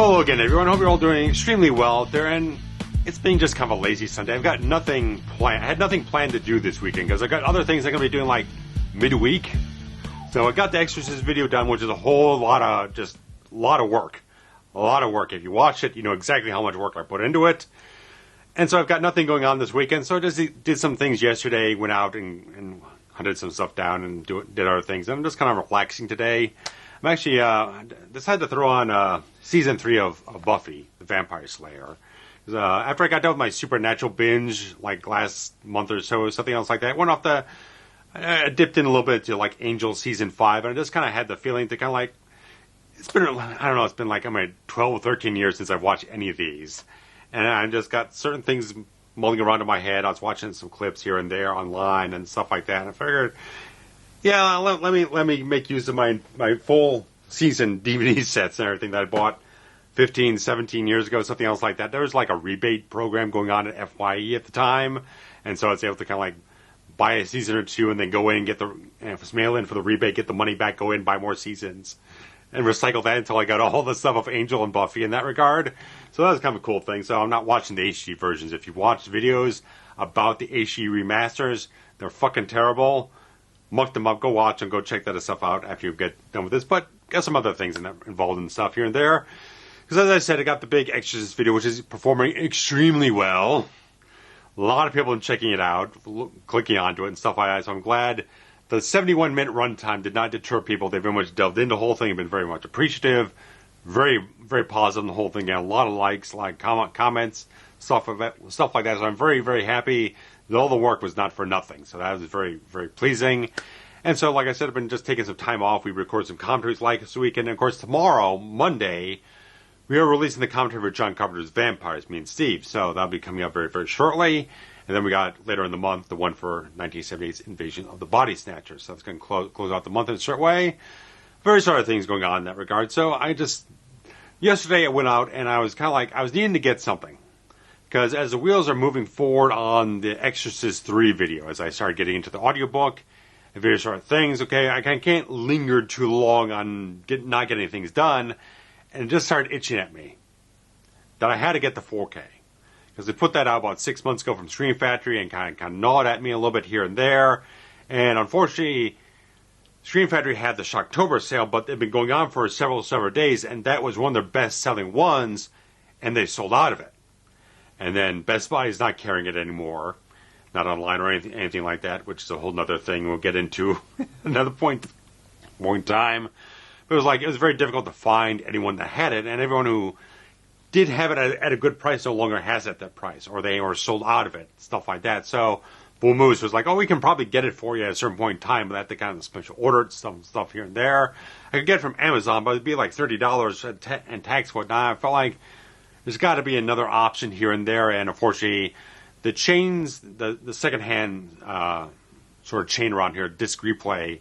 Hello again, everyone. Hope you're all doing extremely well out there, and it's been just kind of a lazy Sunday. I've got nothing planned. I had nothing planned to do this weekend because I got other things I'm going to be doing like midweek. So I got the Exorcist video done, which is a whole lot of work. A lot of work. If you watch it, you know exactly how much work I put into it. And so I've got nothing going on this weekend. So I just did some things yesterday, went out and hunted some stuff down and did other things. I'm just kind of relaxing today. I'm actually decided to throw on season 3 of Buffy, the Vampire Slayer. After I got done with my Supernatural binge, like last month or so, or something else like that, I dipped in a little bit to like Angel season 5, and I just kind of had the feeling to kind of like, it's been like 12 or 13 years since I've watched any of these. And I just got certain things mulling around in my head. I was watching some clips here and there online and stuff like that, and I figured, yeah, let me make use of my full season DVD sets and everything that I bought 15, 17 years ago, something else like that. There was like a rebate program going on at FYE at the time, and so I was able to kind of like buy a season or two and then go in and get mail in for the rebate, get the money back, go in, buy more seasons, and recycle that until I got all the stuff of Angel and Buffy in that regard. So that was kind of a cool thing. So I'm not watching the HD versions. If you watch videos about the HD remasters, they're fucking terrible. Muck them up, go watch them, go check that stuff out after you get done with this. But got some other things involved in stuff here and there. Because as I said, I got the big Exorcist video, which is performing extremely well. A lot of people have been checking it out, clicking onto it and stuff like that. So I'm glad the 71-minute runtime did not deter people. They've very much delved into the whole thing, been very much appreciative, very, very positive on the whole thing. Got a lot of likes, comments, stuff like that. So I'm very, very happy that all the work was not for nothing. So that was very, very pleasing. And so, like I said, I've been just taking some time off. We recorded some commentaries like this weekend. And, of course, tomorrow, Monday, we are releasing the commentary for John Carpenter's Vampires, me and Steve. So that'll be coming up very, very shortly. And then we got, later in the month, the one for 1978's Invasion of the Body Snatchers. So that's going to close out the month in a short way. Various other things going on in that regard. So yesterday I went out and I was kind of like, I was needing to get something. Because as the wheels are moving forward on the Exorcist 3 video, as I started getting into the audiobook and various other things, okay, I can't linger too long on not getting things done. And it just started itching at me that I had to get the 4K. Because they put that out about 6 months ago from Screen Factory and kind of gnawed at me a little bit here and there. And unfortunately, Screen Factory had the Shocktober sale, but they've been going on for several days, and that was one of their best-selling ones, and they sold out of it. And then Best Buy is not carrying it anymore, not online or anything like that, which is a whole other thing we'll get into another point in time. But it was very difficult to find anyone that had it, and everyone who did have it at a good price no longer has it at that price, or they were sold out of it, stuff like that. So Bull Moose was like, oh, we can probably get it for you at a certain point in time, but I have to kind of special order it, some stuff here and there. I could get it from Amazon, but it'd be like $30 and tax whatnot. I felt like there's got to be another option here and there, and unfortunately, the chains, the secondhand sort of chain around here, Disc Replay,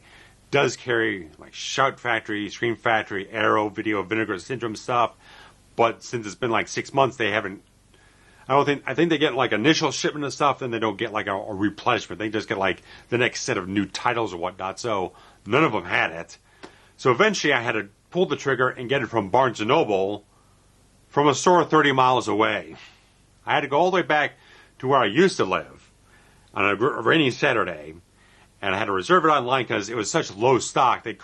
does carry like Shout Factory, Scream Factory, Arrow, Video, Vinegar Syndrome stuff, but since it's been like 6 months, they haven't. I think they get like initial shipment of stuff, then they don't get like a replenishment. They just get like the next set of new titles or whatnot. So none of them had it. So eventually, I had to pull the trigger and get it from Barnes & Noble, from a store 30 miles away. I had to go all the way back to where I used to live on a rainy Saturday, and I had to reserve it online because it was such low stock. They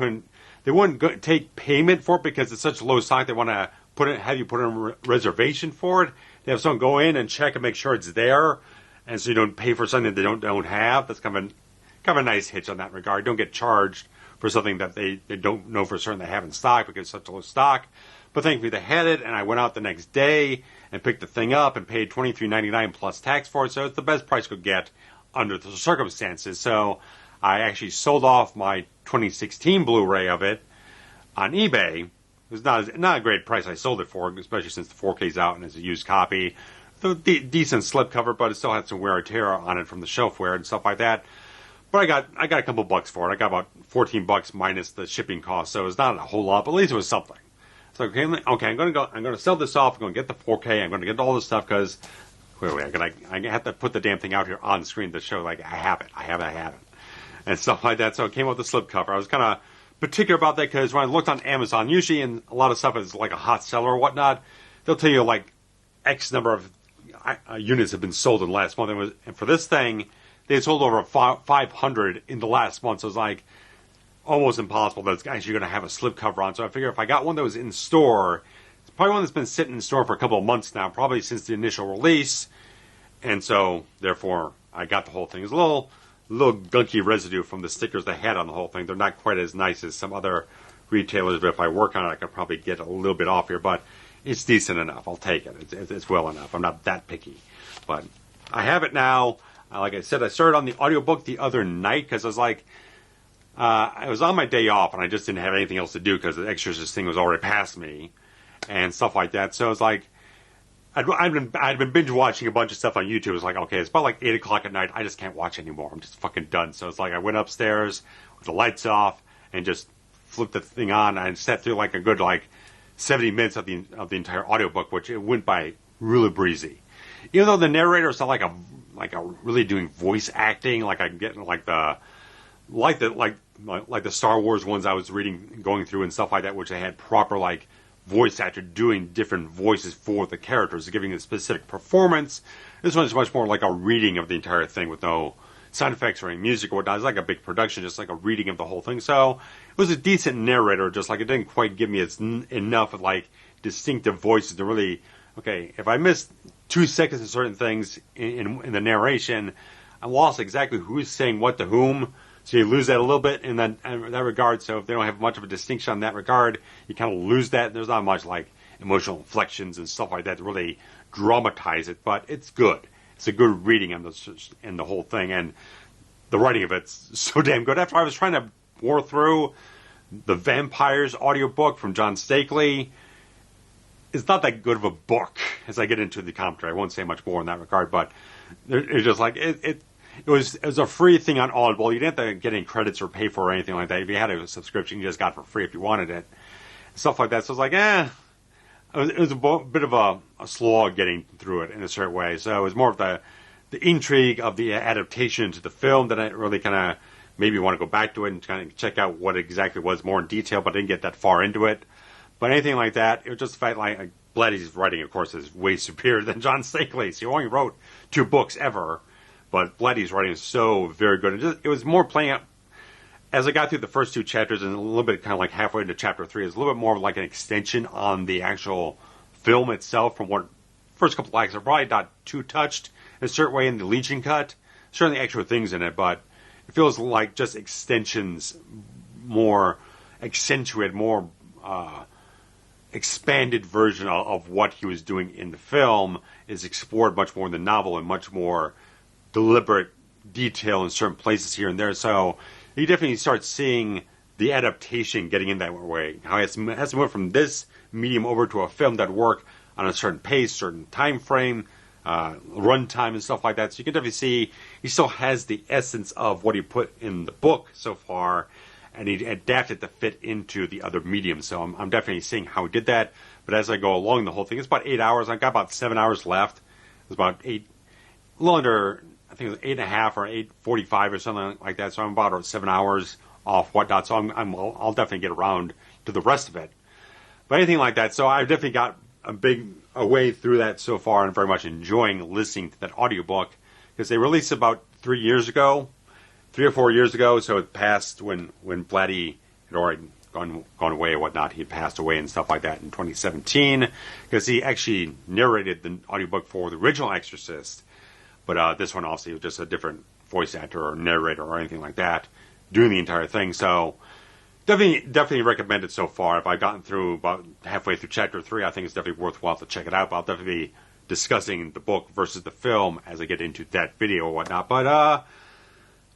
wouldn't take payment for it because it's such low stock. They want to have you put in a reservation for it. They have someone go in and check and make sure it's there, and so you don't pay for something they don't have. That's kind of a nice hitch on that regard. Don't get charged for something that they don't know for certain they have in stock because it's such low stock. But thankfully they had it, and I went out the next day and picked the thing up and paid $23.99 plus tax for it. So it's the best price I could get under the circumstances. So I actually sold off my 2016 Blu-ray of it on eBay. It was not a great price I sold it for, especially since the 4K's out and it's a used copy. The decent slipcover, but it still had some wear and tear on it from the shelf wear and stuff like that. But I got a couple bucks for it. I got about $14 minus the shipping cost, so it's not a whole lot, but at least it was something. So okay, I'm going to sell this off. I'm going to get the 4K. I'm going to get all this stuff because I have to put the damn thing out here on the screen to show like I have it, and stuff like that. So it came with the slipcover. I was kind of particular about that because when I looked on Amazon, usually and a lot of stuff is like a hot seller or whatnot, they'll tell you like X number of units have been sold in the last month. And for this thing, they sold over 500 in the last month. So it's like almost impossible that it's actually going to have a slipcover on. So I figure if I got one that was in store, it's probably one that's been sitting in store for a couple of months now, probably since the initial release. And so, therefore, I got the whole thing. There's a little gunky residue from the stickers they had on the whole thing. They're not quite as nice as some other retailers, but if I work on it, I could probably get a little bit off here. But it's decent enough. I'll take it. It's well enough. I'm not that picky. But I have it now. Like I said, I started on the audiobook the other night because I was like, I was on my day off and I just didn't have anything else to do because the Exorcist thing was already past me and stuff like that. So it's like, I'd been binge watching a bunch of stuff on YouTube. It was like, okay, it's about like 8 o'clock at night. I just can't watch anymore. I'm just fucking done. So it's like I went upstairs with the lights off and just flipped the thing on and sat through like a good 70 minutes of the entire audiobook, which it went by really breezy. Even though the narrator is not like a really doing voice acting, like I'm getting like the Star Wars ones I was reading, going through and stuff like that, which they had proper voice actor doing different voices for the characters, giving a specific performance. This one is much more like a reading of the entire thing with no sound effects or any music or whatnot. It's like a big production, just like a reading of the whole thing. So it was a decent narrator, just like it didn't quite give me enough of distinctive voices to really, okay, if I missed 2 seconds of certain things in the narration, I lost exactly who's saying what to whom. So you lose that a little bit in that regard. So if they don't have much of a distinction in that regard, you kind of lose that. There's not much emotional inflections and stuff like that to really dramatize it, but it's good. It's a good reading in the whole thing, and the writing of it's so damn good. After I was trying to bore through the Vampires audiobook from John Stakely, it's not that good of a book as I get into the commentary. I won't say much more in that regard, but it's just it was a free thing on Audible. You didn't have to get any credits or pay for it or anything like that. If you had a subscription, you just got it for free if you wanted it. Stuff like that. So it's like, it was a bit of a slog getting through it in a certain way. So it was more of the intrigue of the adaptation to the film that I really kind of maybe want to go back to it and kind of check out what exactly was more in detail, but I didn't get that far into it. But anything like that, it was just the fact Blatty's writing, of course, is way superior than John Stakely's. He only wrote 2 books ever. But Blatty's writing is so very good. It was more playing out, as I got through the first 2 chapters and a little bit kind of halfway into chapter 3, it's a little bit more like an extension on the actual film itself from what first couple of acts are probably not too touched in a certain way in the Legion cut. Certainly extra things in it, but it feels like just extensions, more accentuated, more expanded version of what he was doing in the film is explored much more in the novel and much more deliberate detail in certain places here and there. So you definitely start seeing the adaptation getting in that way. How it has to move from this medium over to a film that work on a certain pace, certain time frame, runtime and stuff like that. So you can definitely see he still has the essence of what he put in the book so far, and he adapted to fit into the other medium. So I'm definitely seeing how he did that. But as I go along the whole thing, it's about 8 hours. I've got about 7 hours left. It's about a little under, I think it was 8.5 or 8:45 or something like that. So I'm about 7 hours off whatnot. So I'll definitely get around to the rest of it. But anything like that. So I've definitely got a way through that so far, and very much enjoying listening to that audiobook because they released it about 3 or 4 years ago. So it passed when Blatty had already gone away or whatnot. He had passed away and stuff like that in 2017 because he actually narrated the audiobook for the original Exorcist. But this one obviously was just a different voice actor or narrator or anything like that doing the entire thing. So definitely recommend it so far. If I've gotten through about halfway through chapter 3, I think it's definitely worthwhile to check it out. But I'll definitely be discussing the book versus the film as I get into that video or whatnot. But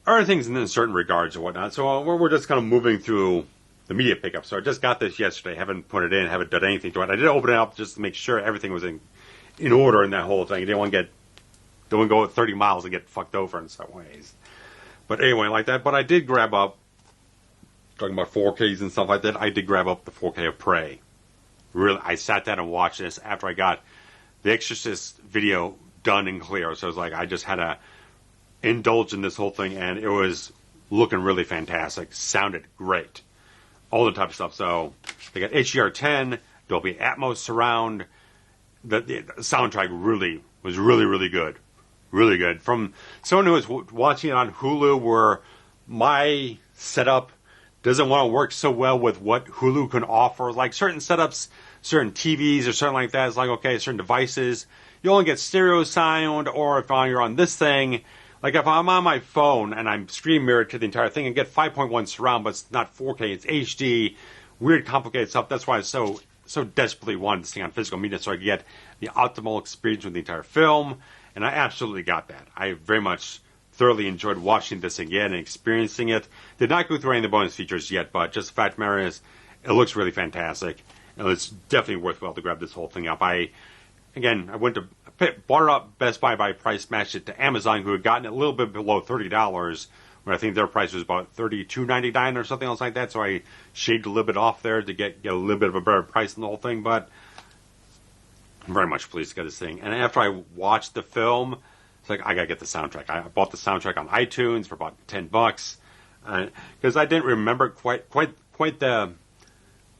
other things in certain regards or whatnot. So we're just kind of moving through the media pickup. So I just got this yesterday. Haven't put it in. Haven't done anything to it. I did open it up just to make sure everything was in order in that whole thing. I didn't want to go 30 miles and get fucked over in some ways. But anyway, like that. But I did grab up, talking about 4Ks and stuff like that, I did grab up the 4K of Prey. Really, I sat down and watched this after I got the Exorcist video done and clear. So it was like I just had to indulge in this whole thing, and it was looking really fantastic. Sounded great. all the type of stuff. So they got HDR10, Dolby Atmos surround. The soundtrack was really good. Really good. From someone who was watching it on Hulu, where my setup doesn't want to work so well with what Hulu can offer. Like certain setups, certain TVs or something like that, it's like, okay, certain devices, you only get stereo sound, or if you're on this thing, like if I'm on my phone and I'm screen mirrored to the entire thing and get 5.1 surround, but it's not 4K, it's HD, weird, complicated stuff. That's why I so desperately wanted this thing on physical media, so I could get the optimal experience with the entire film. And I absolutely got that. I very much thoroughly enjoyed watching this again and experiencing it. Did not go through any of the bonus features yet, but just the fact of the matter is, it looks really fantastic. And it's definitely worthwhile to grab this whole thing up. I bought it up Best Buy by price, matched it to Amazon, who had gotten it a little bit below $30, where I think their price was about $32.99 or something else like that. So I shaved a little bit off there to get a little bit of a better price on the whole thing. But I'm very much pleased to get this thing. And after I watched the film, it's like, I gotta get the soundtrack. I bought the soundtrack on iTunes for about $10 because I didn't remember quite the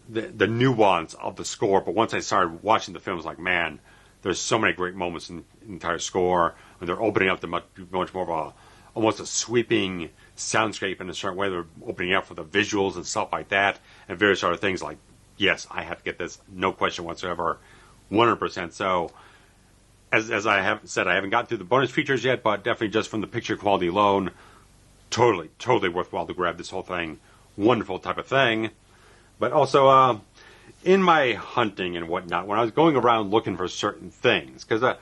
nuance of the score. But once I started watching the film, I was like, man, there's so many great moments in the entire score when they're opening up to much more of almost a sweeping soundscape in a certain way. They're opening up for the visuals and stuff like that, and various other things. Like, yes, I have to get this, no question whatsoever. 100%. So, as I have said, I haven't gotten through the bonus features yet, but definitely just from the picture quality alone, totally worthwhile to grab this whole thing. Wonderful type of thing. But also, in my hunting and whatnot, when I was going around looking for certain things, because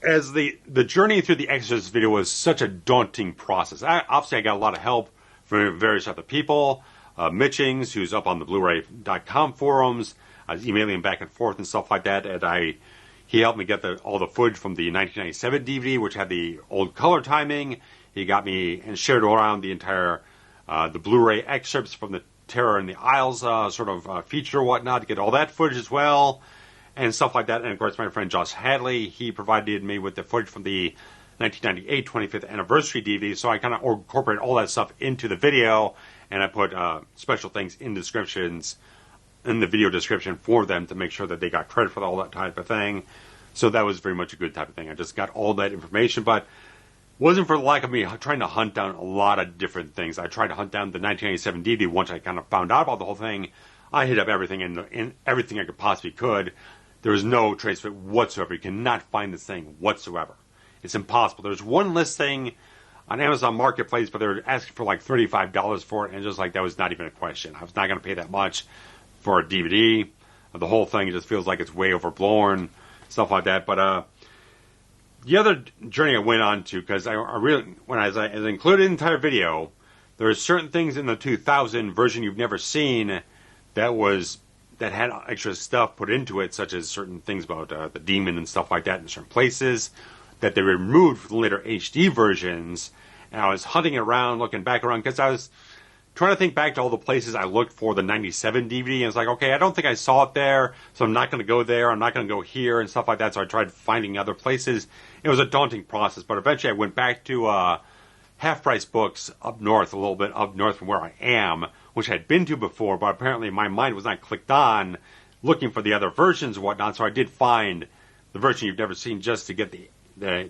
as the journey through the Exorcist video was such a daunting process. Obviously, I got a lot of help from various other people. Mitchings, who's up on the Blu-ray.com forums. I was emailing him back and forth and stuff like that, and he helped me get all the footage from the 1997 DVD, which had the old color timing. He got me and shared around the entire the Blu-ray excerpts from the Terror in the Isles feature or whatnot, to get all that footage as well, and stuff like that. And of course, my friend Josh Hadley, he provided me with the footage from the 1998 25th anniversary DVD, so I kind of incorporated all that stuff into the video, and I put special things in the video description for them to make sure that they got credit for all that type of thing. So that was very much a good type of thing. I just got all that information, but wasn't for the lack of me trying to hunt down a lot of different things. I tried to hunt down the 1987 DVD once I kind of found out about the whole thing. I hit up everything in everything I could possibly could. There was no trace of it whatsoever. You cannot find this thing whatsoever. It's impossible. There's one listing on Amazon Marketplace, but they were asking for like $35 for it, and just like that was not even a question. I was not going to pay that much for a DVD. The whole thing just feels like it's way overblown, stuff like that. But the other journey I went on to, because I really, when I included in the entire video, there are certain things in the 2000 version you've never seen that had extra stuff put into it, such as certain things about the demon and stuff like that in certain places that they removed from the later HD versions. And I was hunting around, looking back around, because I was trying to think back to all the places I looked for the 97 DVD, and it's like, okay, I don't think I saw it there, so I'm not going to go there, I'm not going to go here, and stuff like that, so I tried finding other places. It was a daunting process, but eventually I went back to half-price books up north, a little bit up north from where I am, which I had been to before, but apparently my mind was not clicked on looking for the other versions and whatnot, so I did find the version you've never seen just to get the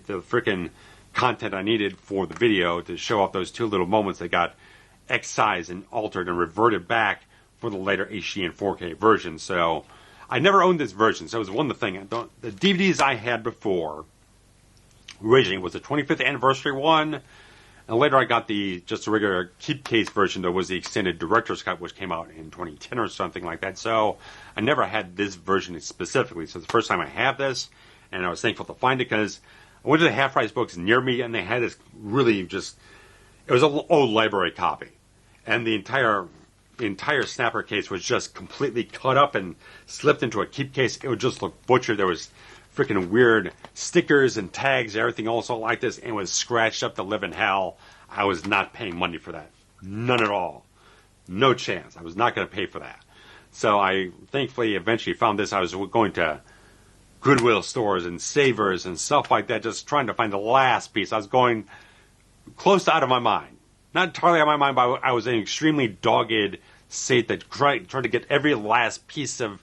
freaking content I needed for the video to show off those two little moments that got excised and altered and reverted back for the later HD and 4K version. So I never owned this version, so it was one of the things. The DVDs I had before originally was the 25th anniversary one, and later I got just a regular keep case version that was the extended director's cut, which came out in 2010 or something like that. So I never had this version specifically. So it's the first time I have this, and I was thankful to find it because I went to the half-price books near me, and they had this really it was an old library copy. And the entire snapper case was just completely cut up and slipped into a keep case. It would just look butchered. There was freaking weird stickers and tags, everything also like this, and it was scratched up to living hell. I was not paying money for that. None at all. No chance. I was not going to pay for that. So I thankfully eventually found this. I was going to Goodwill stores and Savers and stuff like that, just trying to find the last piece. I was going close to out of my mind. Not entirely out of my mind, but I was in extremely dogged sate that tried to get every last piece of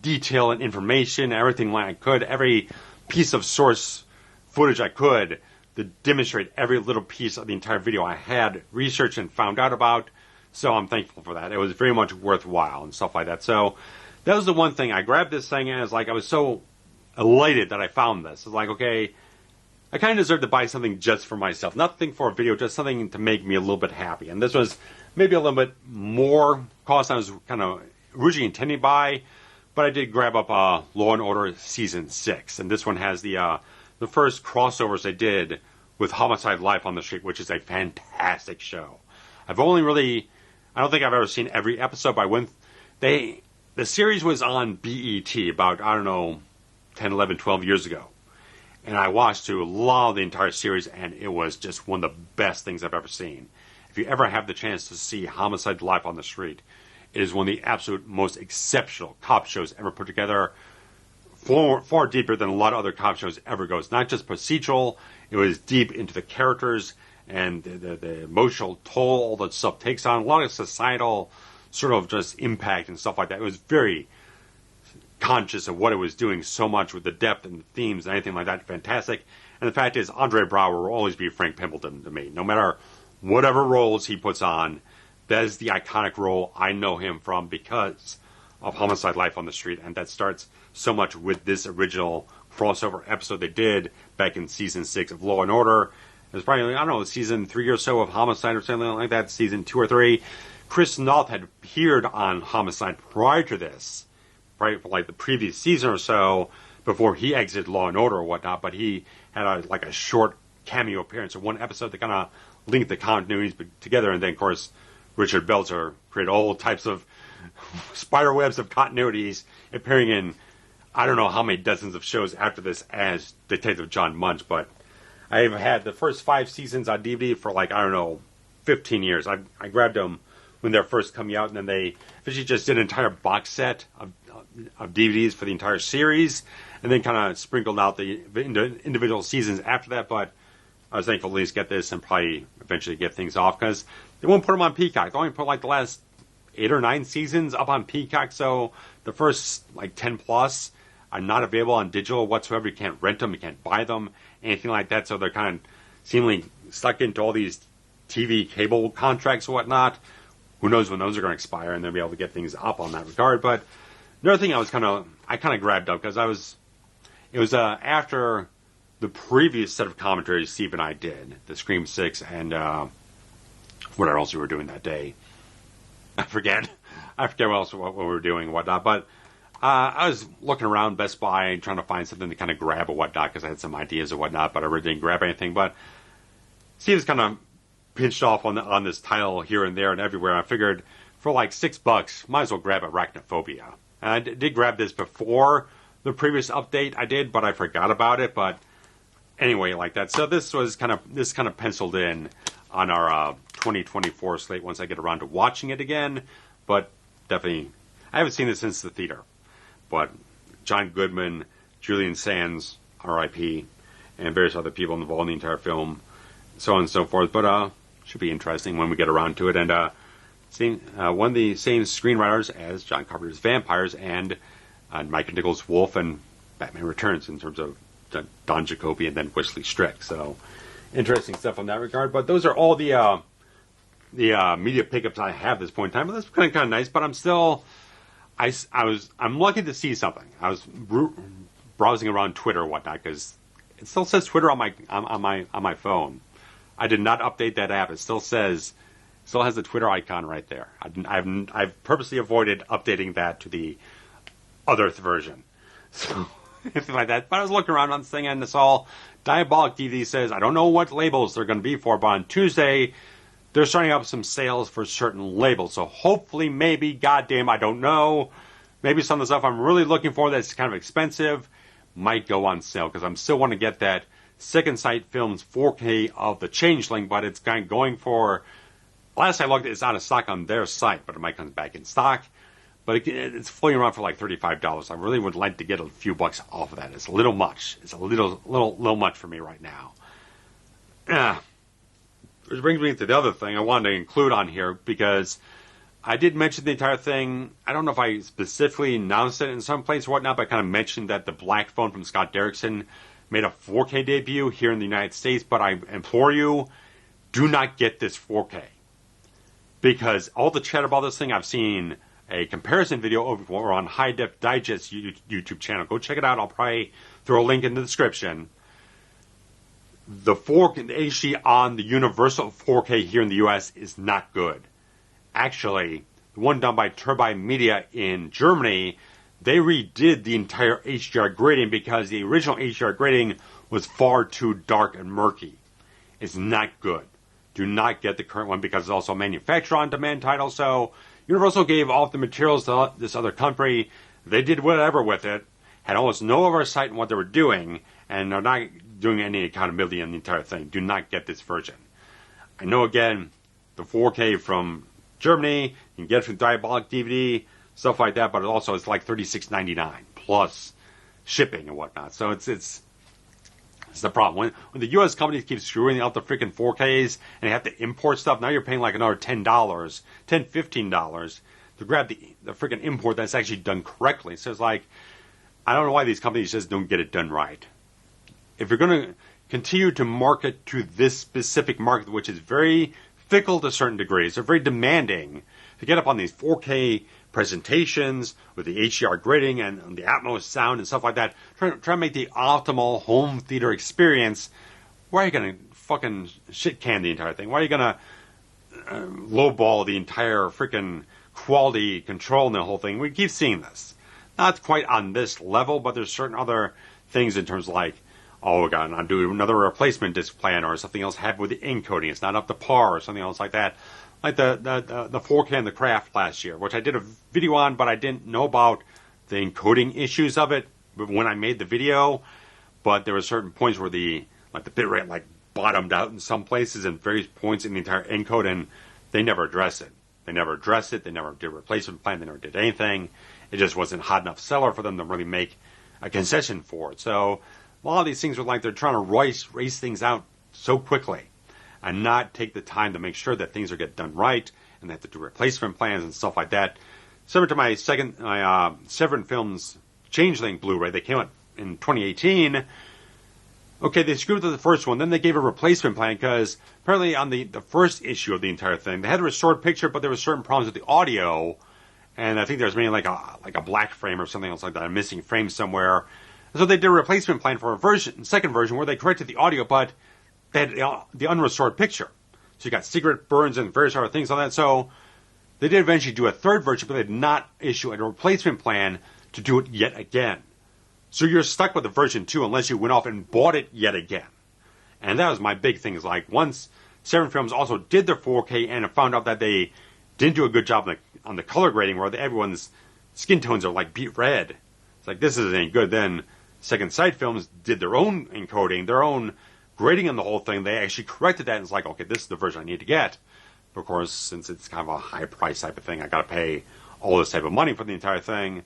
detail and information, everything I could, every piece of source footage I could to demonstrate every little piece of the entire video I had researched and found out about. So I'm thankful for that. It was very much worthwhile and stuff like that. So that was the one thing. I grabbed this thing and I was so elated that I found this. It's like, okay, I kind of deserve to buy something just for myself. Nothing for a video, just something to make me a little bit happy. And this was maybe a little bit more cost than I was kind of originally intending to buy. But I did grab up Law & Order Season 6. And this one has the first crossovers they did with Homicide: Life on the Street, which is a fantastic show. I don't think I've ever seen every episode, but the series was on BET about, 10, 11, 12 years ago. And I watched through a lot of the entire series, and it was just one of the best things I've ever seen. If you ever have the chance to see Homicide: Life on the Street, it is one of the absolute most exceptional cop shows ever put together. Far deeper than a lot of other cop shows ever goes. Not just procedural, it was deep into the characters and the emotional toll all that stuff takes on. A lot of societal sort of just impact and stuff like that. It was very conscious of what it was doing so much with the depth and the themes and anything like that. Fantastic. And the fact is, Andre Braugher will always be Frank Pimpleton to me. No matter whatever roles he puts on, that is the iconic role I know him from because of Homicide: Life on the Street. And that starts so much with this original crossover episode they did back in Season 6 of Law & Order. It was probably, Season 3 or so of Homicide or something like that, Season 2 or 3. Chris Noth had appeared on Homicide prior to this, right, for like the previous season or so, before he exited Law & Order or whatnot, but he had a short cameo appearance in one episode that kind of linked the continuities together, and then, of course, Richard Belzer created all types of spider webs of continuities, appearing in I don't know how many dozens of shows after this as Detective John Munch, but I've had the first 5 seasons on DVD for 15 years. I grabbed them when they're first coming out, and then they officially just did an entire box set of DVDs for the entire series, and then kind of sprinkled out the individual seasons after that, but I was thankful to at least get this and probably eventually get things off, because they won't put them on Peacock. They only put the last 8 or 9 seasons up on Peacock, so the first 10 plus are not available on digital whatsoever. You can't rent them, you can't buy them, anything like that, so they're kind of seemingly stuck into all these TV cable contracts and whatnot. Who knows when those are going to expire, and they'll be able to get things up on that regard. But another thing I kind of grabbed up, because it was after the previous set of commentaries Steve and I did, the Scream 6 and whatever else we were doing that day. I forget what else what we were doing and whatnot, but I was looking around Best Buy and trying to find something to kind of grab or whatnot, because I had some ideas or whatnot, but I really didn't grab anything. But Steve was kind of pinched off on this title here and there and everywhere. I figured for $6, might as well grab Arachnophobia. And I did grab this before the previous update I did, but I forgot about it. But anyway, like that. So this kind of penciled in on our 2024 slate once I get around to watching it again. But definitely, I haven't seen it since the theater. But John Goodman, Julian Sands, R.I.P., and various other people involved in the entire film, so on and so forth. But should be interesting when we get around to it. And seeing one of the same screenwriters as John Carpenter's Vampires and Mike Nichols' Wolf and Batman Returns in terms of Don Jacoby and then Wesley Strick. So interesting stuff in that regard. But those are all the media pickups I have at this point in time. But that's kind of nice. But I'm still, I'm lucky to see something. I was browsing around Twitter or whatnot, because it still says Twitter on my phone. I did not update that app. It still has the Twitter icon right there. I've purposely avoided updating that to the other version. So anything like that. But I was looking around on this thing, and this all Diabolic DVD says, I don't know what labels they're going to be for, but on Tuesday they're starting up some sales for certain labels. So hopefully, maybe, goddamn, I don't know, maybe some of the stuff I'm really looking for that's kind of expensive might go on sale, because I'm still want to get that Second Sight Films 4K of The Changeling, but it's kind of going for, last I looked, it's out of stock on their site, but it might come back in stock. But it's floating around for $35. I really would like to get a few bucks off of that. It's a little much. It's a little much for me right now. Which brings me to the other thing I wanted to include on here, because I did mention the entire thing. I don't know if I specifically announced it in some place or whatnot, but I kind of mentioned that the black phone from Scott Derrickson made a 4K debut here in the United States, but I implore you, do not get this 4K. Because all the chatter about this thing, I've seen a comparison video over on High Def Digest YouTube channel. Go check it out. I'll probably throw a link in the description. The HD on the Universal 4K here in the US is not good. Actually, the one done by Turbine Media in Germany, they redid the entire HDR grading because the original HDR grading was far too dark and murky. It's not good. Do not get the current one because it's also a manufacturer on demand title. So Universal gave all the materials to this other company. They did whatever with it, had almost no oversight in what they were doing, and are not doing any accountability on the entire thing. Do not get this version. I know, again, the 4K from Germany, you can get it from Diabolic DVD, stuff like that, but it's like $36.99 plus shipping and whatnot. So it's the problem. When the U.S. companies keep screwing out the freaking 4Ks and they have to import stuff, now you're paying like another $10, $15 to grab the freaking import that's actually done correctly. So it's like, I don't know why these companies just don't get it done right. If you're going to continue to market to this specific market, which is very fickle to certain degrees, they're very demanding to get up on these 4K presentations with the HDR grading and the Atmos sound and stuff like that, trying to make the optimal home theater experience. Why are you going to fucking shit can the entire thing? Why are you going to lowball the entire freaking quality control in the whole thing? We keep seeing this. Not quite on this level, but there's certain other things in terms of like, oh, we got to do another replacement disc plan or something else happened with the encoding. It's not up to par or something else like that. Like the 4K and the Craft last year, which I did a video on, but I didn't know about the encoding issues of it when I made the video. But there were certain points where the bitrate bottomed out in some places and various points in the entire encode, and they never addressed it. They never did a replacement plan. They never did anything. It just wasn't hot enough seller for them to really make a concession for it. So a lot of these things are like they're trying to race things out so quickly and not take the time to make sure that things are get done right, and they have to do replacement plans and stuff like that. Similar to my Severin Films Changeling Blu-ray, they came out in 2018. Okay, they screwed with the first one, then they gave a replacement plan because apparently on the first issue of the entire thing, they had a restored picture, but there were certain problems with the audio, and I think there was maybe like a black frame or something else like that, a missing frame somewhere. And so they did a replacement plan for second version where they corrected the audio, but they had the unrestored picture. So you got cigarette burns and various other things on that. So they did eventually do a third version, but they did not issue a replacement plan to do it yet again. So you're stuck with the version 2 unless you went off and bought it yet again. And that was my big thing. Is like once Severin Films also did their 4K and found out that they didn't do a good job on the color grading where everyone's skin tones are like beet red. It's like this isn't any good. Then Second Sight Films did their own encoding, their own grading on the whole thing. They actually corrected that and it's like, okay, this is the version I need to get. But of course, since it's kind of a high price type of thing, I got to pay all this type of money for the entire thing.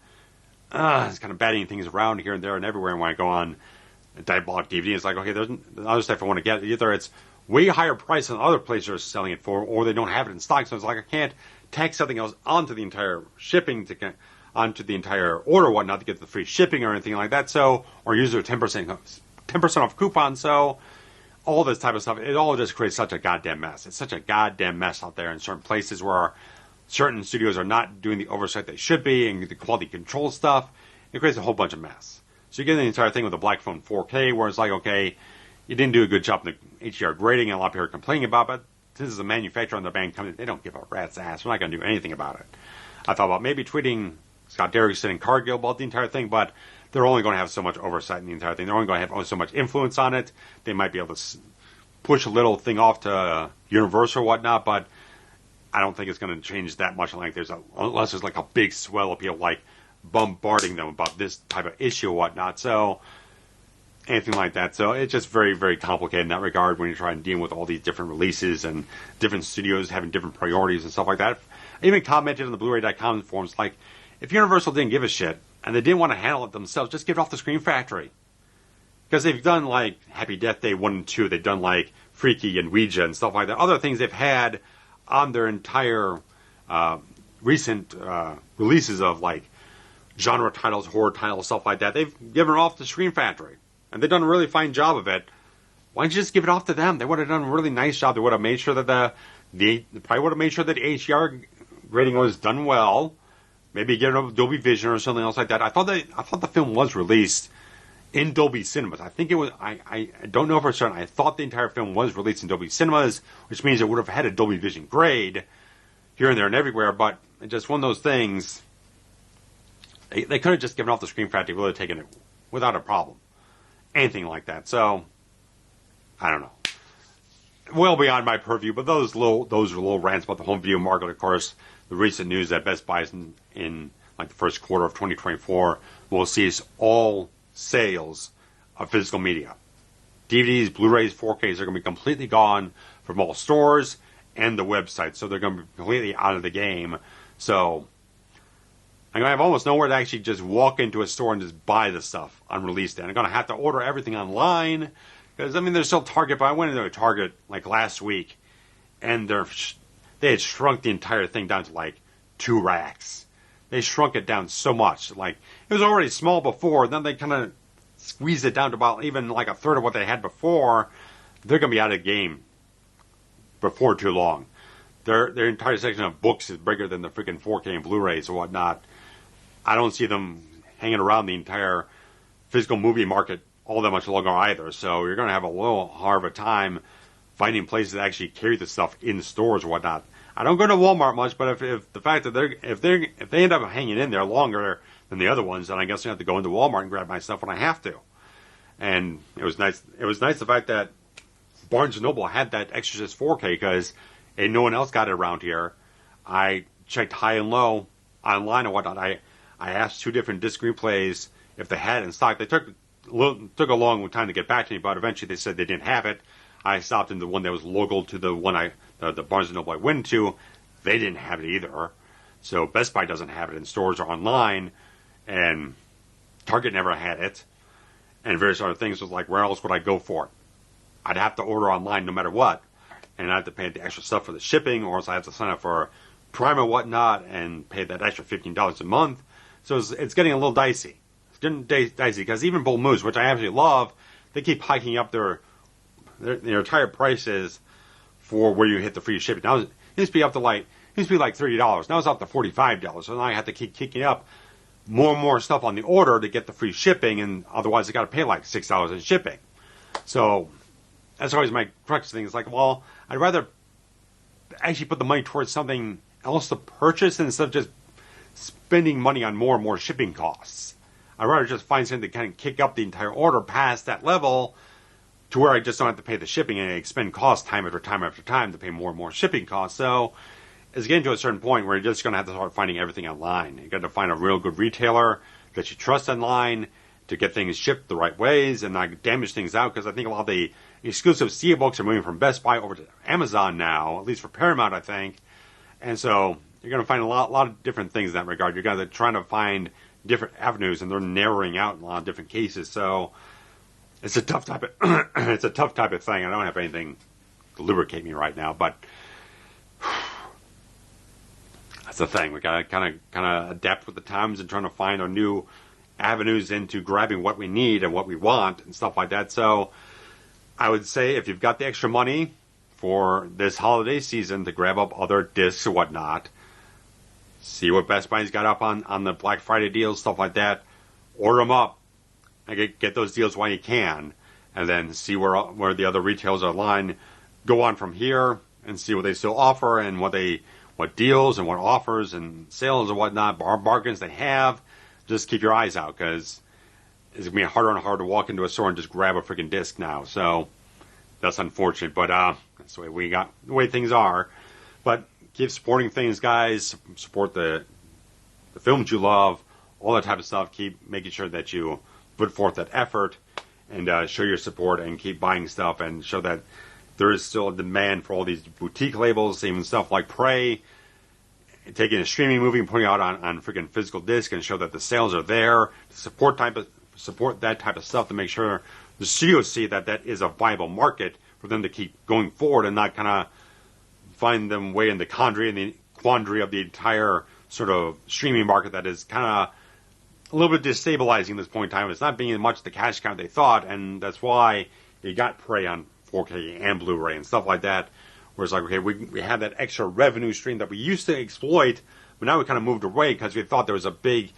It's kind of batting things around here and there and everywhere. And when I go on Diabolic DVD, it's like, okay, there's other stuff I want to get. Either it's way higher price than other places are selling it for, or they don't have it in stock. So it's like I can't tack something else onto the entire shipping onto the entire order or whatnot to get the free shipping or anything like that. So, or use their 10% off coupon. So all this type of stuff, it all just creates such a goddamn mess. It's such a goddamn mess out there in certain places where certain studios are not doing the oversight they should be and the quality control stuff. It creates a whole bunch of mess. So you get the entire thing with the Black Phone 4K where it's like, okay, you didn't do a good job in the HDR grading and a lot of people are complaining about it, but this is a manufacturer on the band company. They don't give a rat's ass. We're not going to do anything about it. I thought about maybe tweeting Scott Derrickson and Cargill about the entire thing, but they're only going to have so much oversight in the entire thing. They're only going to have so much influence on it. They might be able to push a little thing off to Universal or whatnot, but I don't think it's going to change that much. Like unless there's like a big swell of people like bombarding them about this type of issue or whatnot. So anything like that. So it's just very, very complicated in that regard when you're trying to deal with all these different releases and different studios having different priorities and stuff like that. I even commented on the Blu-ray.com forums like, if Universal didn't give a shit and they didn't want to handle it themselves, just give it off the Screen Factory. Because they've done like Happy Death Day 1 and 2. They've done like Freaky and Ouija and stuff like that. Other things they've had on their entire recent releases of like genre titles, horror titles, stuff like that, they've given it off to Screen Factory, and they've done a really fine job of it. Why don't you just give it off to them? They would have done a really nice job. They would have made sure that they probably would have made sure that the HDR grading was done well. Maybe get a Dolby Vision or something else like that. I thought the film was released in Dolby Cinemas. I think it was. I don't know for certain. I thought the entire film was released in Dolby Cinemas, which means it would have had a Dolby Vision grade here and there and everywhere. But it's just one of those things. They could have just given off the Screen Factory, would have taken it without a problem. Anything like that. So I don't know. Well beyond my purview, but those are little rants about the home video market. Of course, the recent news that Best Buy in like the first quarter of 2024 will cease all sales of physical media. DVDs, Blu-rays, 4Ks are going to be completely gone from all stores and the website, so they're going to be completely out of the game. So I'm going to have almost nowhere to actually just walk into a store and just buy the stuff on release day. I'm going to have to order everything online. Because, I mean, there's still Target, but I went into a Target, like, last week, and they had shrunk the entire thing down to, like, 2 racks. They shrunk it down so much. Like, it was already small before, then they kind of squeezed it down to about even, like, a third of what they had before. They're going to be out of the game before too long. Their entire section of books is bigger than the freaking 4K and Blu-rays and whatnot. I don't see them hanging around the entire physical movie market all that much longer either, so you're going to have a little hard of a time finding places that actually carry the stuff in stores or whatnot. I don't go to Walmart much, but if the fact that if they end up hanging in there longer than the other ones, then I guess I have to go into Walmart and grab my stuff when I have to. And it was nice. It was nice the fact that Barnes & Noble had that Exorcist 4K because no one else got it around here. I checked high and low online and whatnot. I asked 2 different disc replays if they had it in stock. They took a long time to get back to me, but eventually they said they didn't have it. I stopped in the one that was local to the one the Barnes & Noble I went to. They didn't have it either. So Best Buy doesn't have it in stores or online, and Target never had it, and various other things. Was like, where else would I go for it? I'd have to order online no matter what, and I'd have to pay the extra stuff for the shipping, or else I have to sign up for Prime or whatnot and pay that extra $15 a month. So it's getting a little dicey. Dicey because even Bull Moose, which I absolutely love, they keep hiking up their entire prices for where you hit the free shipping. Now it used to be like $30. Now it's up to $45. So now I have to keep kicking up more and more stuff on the order to get the free shipping, and otherwise I got to pay like $6 in shipping. So that's always my crux thing. It's like, well, I'd rather actually put the money towards something else to purchase instead of just spending money on more and more shipping costs. I'd rather just find something to kind of kick up the entire order past that level to where I just don't have to pay the shipping and expend costs time after time after time to pay more and more shipping costs. So it's getting to a certain point where you're just going to have to start finding everything online. You've got to find a real good retailer that you trust online to get things shipped the right ways and not damage things out, because I think a lot of the exclusive steelbooks are moving from Best Buy over to Amazon now, at least for Paramount, I think. And so you're going to find a lot of different things in that regard. You're going to try to find different avenues, and they're narrowing out in a lot of different cases. So it's a tough type of thing. I don't have anything to lubricate me right now, but that's the thing. We got to kind of adapt with the times and trying to find our new avenues into grabbing what we need and what we want and stuff like that. So I would say if you've got the extra money for this holiday season to grab up other discs or whatnot, see what Best Buy's got up on the Black Friday deals, stuff like that. Order them up and get those deals while you can, and then see where the other retailers online go on from here, and see what they still offer and what deals and what offers and sales and whatnot, bargains they have. Just keep your eyes out, because it's going to be harder and harder to walk into a store and just grab a freaking disc now. So that's unfortunate, but that's the way things are. But keep supporting things, guys. Support the films you love, all that type of stuff. Keep making sure that you put forth that effort and show your support and keep buying stuff and show that there is still a demand for all these boutique labels, even stuff like Prey, taking a streaming movie and putting it out on freaking physical disc and show that the sales are there. Support that type of stuff to make sure the studios see that is a viable market for them to keep going forward and not kind of find them way in the quandary of the entire sort of streaming market that is kind of a little bit destabilizing at this point in time. It's not being much the cash cow they thought, and that's why you got Prey on 4K and Blu-ray and stuff like that. Where it's like, okay, we have that extra revenue stream that we used to exploit, but now we kind of moved away because we thought there was a big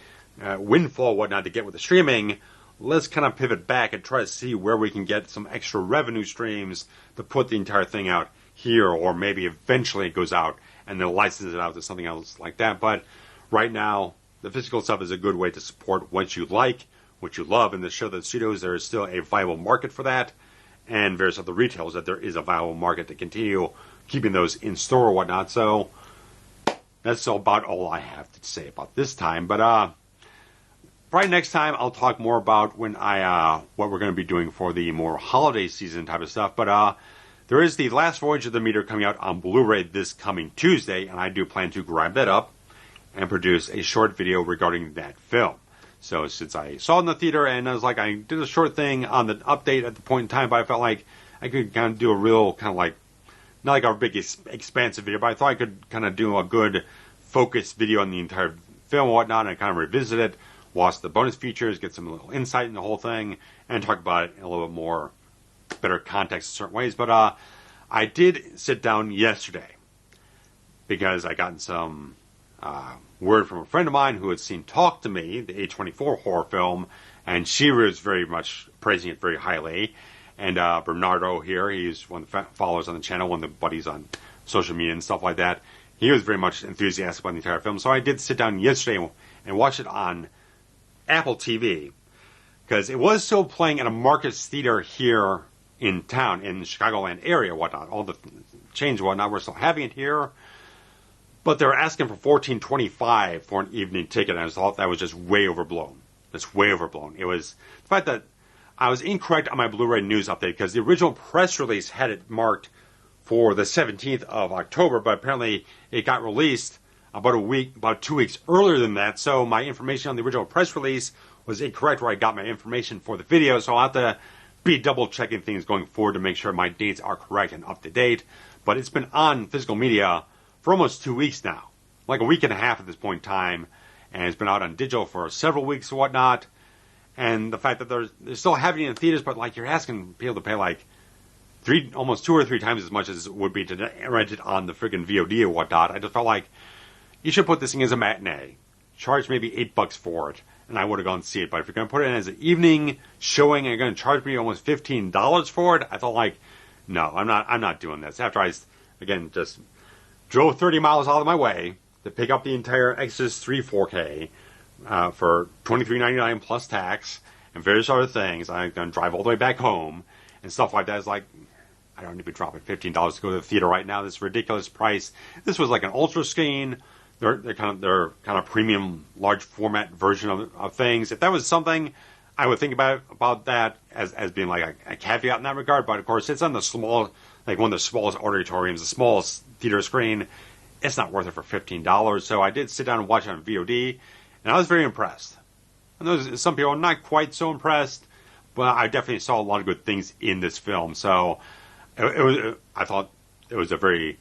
windfall, whatnot, to get with the streaming. Let's kind of pivot back and try to see where we can get some extra revenue streams to put the entire thing out here, or maybe eventually it goes out and they'll license it out to something else like that. But right now, the physical stuff is a good way to support what you like, what you love, and to show the studios there is still a viable market for that, and various other retailers that there is a viable market to continue keeping those in store or whatnot. So that's about all I have to say about this time. But probably next time I'll talk more about when what we're going to be doing for the more holiday season type of stuff. But there is the last Voyage of the Demeter coming out on Blu-ray this coming Tuesday, and I do plan to grab that up and produce a short video regarding that film. So since I saw it in the theater, and I was like, I did a short thing on the update at the point in time, but I felt like I could kind of do a real kind of like, not like our big expansive video, but I thought I could kind of do a good focused video on the entire film and whatnot, and I kind of revisit it, watch the bonus features, get some little insight in the whole thing, and talk about it in a little bit more better context in certain ways. But I did sit down yesterday because I gotten some word from a friend of mine who had seen Talk to Me, the A24 horror film, and she was very much praising it very highly. And Bernardo here, he's one of the followers on the channel, one of the buddies on social media and stuff like that. He was very much enthusiastic about the entire film. So I did sit down yesterday and watch it on Apple TV, because it was still playing at a Marcus Theater here in town, in the Chicagoland area, whatnot. All the chains and whatnot, we're still having it here. But they were asking for $14.25 for an evening ticket, and I thought that was just way overblown. That's way overblown. It was the fact that I was incorrect on my Blu-ray news update, because the original press release had it marked for the 17th of October, but apparently it got released about 2 weeks earlier than that. So my information on the original press release was incorrect where I got my information for the video. So I'll have to be double checking things going forward to make sure my dates are correct and up to date. But it's been on physical media for almost 2 weeks now, like a week and a half at this point in time, and it's been out on digital for several weeks and whatnot. And the fact that they're still having it in theaters, but like you're asking people to pay like almost 2 or 3 times as much as it would be to rent it on the friggin' VOD or whatnot. I just felt like you should put this thing as a matinee, charge maybe $8 for it, and I would have gone to see it. But if you're going to put it in as an evening showing and you're going to charge me almost $15 for it, I felt like, no, I'm not doing this. After I, again, just drove 30 miles out of my way to pick up the entire Exorcist 3 4K for $23.99 plus tax and various other things. I'm going to drive all the way back home and stuff like that. It's like, I don't need to be dropping $15 to go to the theater right now. This ridiculous price. This was like an ultra screen. They're kind of premium large format version of things. If that was something, I would think about that as being like a caveat in that regard. But of course, it's on the small, like one of the smallest auditoriums, the smallest theater screen. It's not worth it for $15. So I did sit down and watch it on VOD, and I was very impressed. And there's some people not quite so impressed, but I definitely saw a lot of good things in this film. So I thought it was a very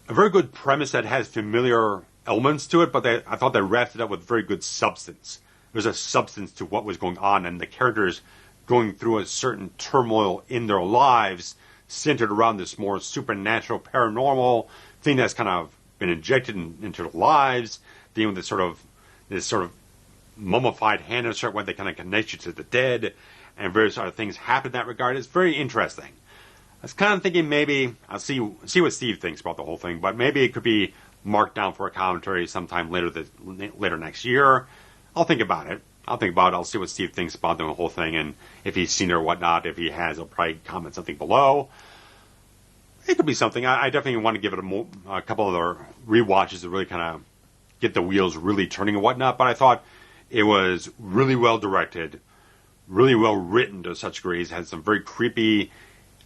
good premise that has familiar elements to it, but I thought they wrapped it up with very good substance. There's a substance to what was going on, and the characters going through a certain turmoil in their lives centered around this more supernatural, paranormal thing that's kind of been injected into their lives, dealing with this sort of mummified hand in a certain way that kind of connects you to the dead, and various other things happen in that regard. It's very interesting. I was kind of thinking maybe, I'll see what Steve thinks about the whole thing, but maybe it could be marked down for a commentary sometime later next year. I'll think about it. I'll see what Steve thinks about the whole thing, and if he's seen it or whatnot. If he has, he'll probably comment something below. It could be something. I definitely want to give it a couple other rewatches to really kind of get the wheels really turning and whatnot, but I thought it was really well directed, really well written to such degrees, had some very creepy,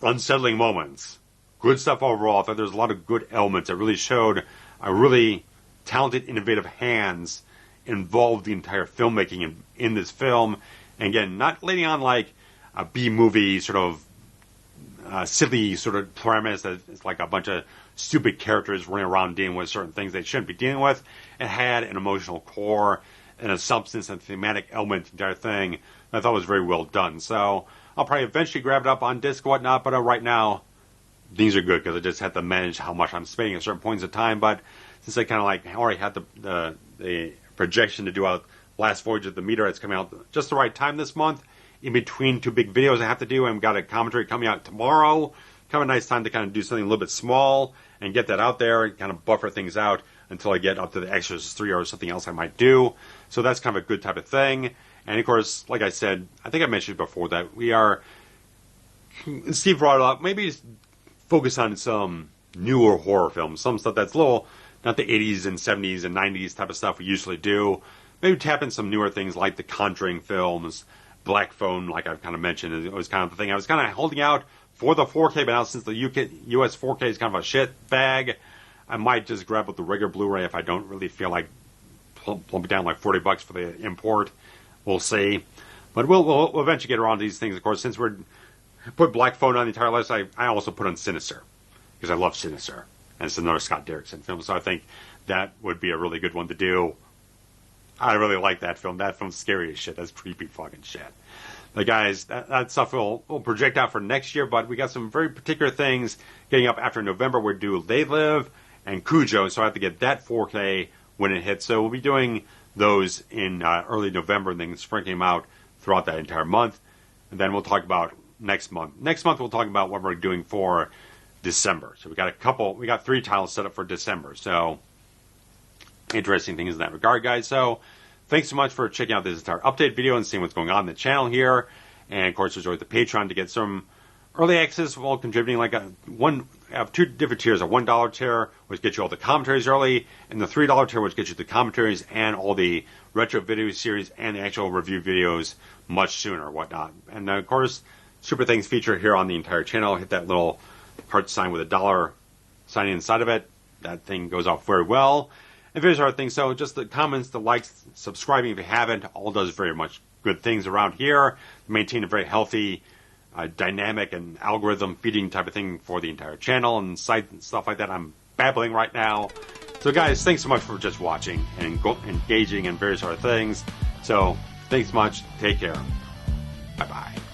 unsettling moments. Good stuff overall. I thought there's a lot of good elements that really showed a really talented, innovative hands involved the entire filmmaking in this film. And again, not letting on like a B-movie sort of silly sort of premise that it's like a bunch of stupid characters running around dealing with certain things they shouldn't be dealing with. It had an emotional core and a substance and thematic element to the entire thing I thought was very well done. So I'll probably eventually grab it up on disc or whatnot, but right now things are good because I just have to manage how much I'm spending at certain points of time. But since I kind of like already had the projection to do a last Voyage of the Demeter, it's coming out just the right time this month, in between two big videos I have to do, and we've got a commentary coming out tomorrow. Kind of a nice time to kind of do something a little bit small and get that out there and kind of buffer things out until I get up to the Exorcist 3 or something else I might do. So that's kind of a good type of thing. And of course, like I said, I think I mentioned before that we are, Steve brought it up, maybe focus on some newer horror films, some stuff that's a little, not the 80s and 70s and 90s type of stuff we usually do. Maybe tap in some newer things like the Conjuring films, Black Phone, like I've kind of mentioned. It was kind of the thing I was kind of holding out for the 4K, but now since the US 4K is kind of a shit bag, I might just grab up the regular Blu-ray if I don't really feel like plumping down like $40 for the import. We'll see. But we'll eventually get around to these things, of course. Since we're put Black Phone on the entire list, I also put on Sinister, because I love Sinister. And it's another Scott Derrickson film, so I think that would be a really good one to do. I really like that film. That film's scary as shit. That's creepy fucking shit. But guys, that stuff will project out for next year, but we got some very particular things getting up after November. We're due They Live and Cujo, so I have to get that 4K when it hits. So we'll be doing those in early November and then sprinkling them out throughout that entire month. And then we'll talk about next month. Next month we'll talk about what we're doing for December. So we got 3 titles set up for December. So interesting things in that regard, guys. So thanks so much for checking out this entire update video and seeing what's going on in the channel here. And of course, there's always the Patreon to get some early access while contributing. Like I have 2 different tiers: a $1 tier, which gets you all the commentaries early, and the $3 tier, which gets you the commentaries and all the retro video series and the actual review videos much sooner or whatnot. And then, of course, super things featured here on the entire channel. Hit that little heart sign with a dollar sign inside of it. That thing goes off very well. And various other things. So just the comments, the likes, subscribing if you haven't, all does very much good things around here. Maintain a very healthy, dynamic and algorithm feeding type of thing for the entire channel and site and stuff like that. I'm babbling right now. So guys, thanks so much for just watching and engaging in various other things. So thanks much. Take care. Bye-bye.